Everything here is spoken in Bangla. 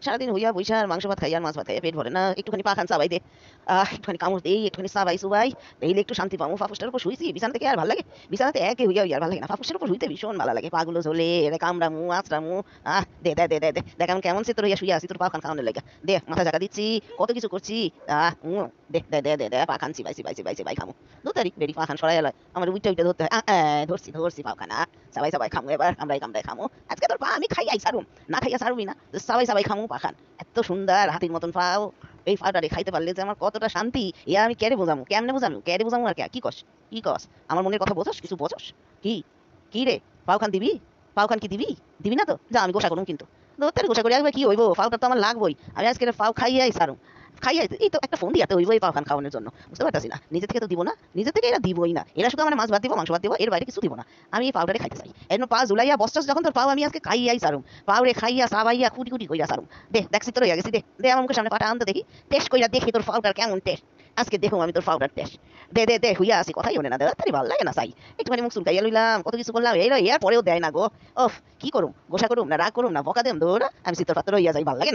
সারাদিন হইয়া বইসা আর মাংস ভাত খাই আর মাছ ভাত খাই পেট ভরে না, একটুখানি পা খান চাবাই দে, একটুখানি কামড় দেই, একটুখানি চাবাই চুবাই, দেখলে একটু শান্তি পাবো। ফাফুসটার উপর শুইছি, বিছানা থেকে আর ভালো লাগে? বিছানাতে একে হইয়া হইয়া আর ভালো লাগে না, ফাফুসের উপর শুইতে ভীষণ ভালো লাগে। পাগুলো ঝোলে এরে কামড়ামু আঁচড়ামু। দে দে দে দে দে দেখ আমি কেমন সে তোর হইয়া শুইয়া আছি, তোর পা খান খাওয়ানোর লাগে। দে মাথা জায়গা দিচ্ছি, কত কিছু করছি। দে দে দে দে দে পা খান চিবাই চিবাই চিবাই চিবাই খামু। দু তারিখ বেরি পা খান সরাই এলাই আমার উইটা উইটা ধরতে হয়। ধরছি ধরছি পাও খানা, সবাই সবাই খামু, এবার কামড়াই কামড়াই খামু। আজকে তোর পা আমি খাইয়াই সারুম, না খাইয়া সারুমি না। সবাই সবাই খামু পা খান। এত সুন্দর হাতির মতন পাও, এই পাটারে খাইতে পারলে যে আমার কতটা শান্তি, এ আমি কেড়ে বোঝামু, কেমনে বোঝামু, কেড়ে বোঝামু আর কে? কি কস, কি কস? আমার মনের কথা বোঝস, কিছু বোঝস? কি কি রে, পাও খান দিবি? পাও খান কি দিবি? দিবি না তো যা, আমি গোসা করুম কিন্তু। তোর গোসা করে আসবে কি হইব, পাউটা তো আমার লাগবই। আমি আজকে পাও খাইয়াই সারুম, খাইয়াই। এই তো একটা ফোন দিয়াতে হইব এই পাও খান খাওয়ানোর জন্য, বুঝতে পারতাছি না। নিজে থেকে তো দিব না, নিজে থেকে এরা দিবই না। এরা শুধু আমার মাছ ভাত দিব, মাংস ভাত দিব, এর বাইরে কিছু দিব না। আমি এই পাউডারে খাইতে চাই। এর পা জুলাইয়া বসছস যখন, তোর পাও আমি আজকে খাইয়াই সারুম। পাউরে খাইয়া সাবাইয়া কুটি কুটি কইরা সারুম। দে দেখছি তোর হইয়া গেছি, দে দে আমার মুখের সামনে পাটা আনতে দেখি, টেস্ট কইরা দেখি তোর পাউডার কেমন টেস্ট। আজকে দেখুম আমি তোর পাউডার টেস্ট। দে দে দে হইয়া আসি, কথাই হনে না, দে তারি ভালো লাগে না চাই। একটুখানি মুখ চুলকাইয়া লইলাম, কত কিছু করলাম, এই এর পরেও দেয় না গো। ওফ, কি করুম, গোসা করুম না রাগ করুম না বকা দেম, দৌড়া আমি চিত্তর পাত্র হইয়া যাই, ভালো লাগে না।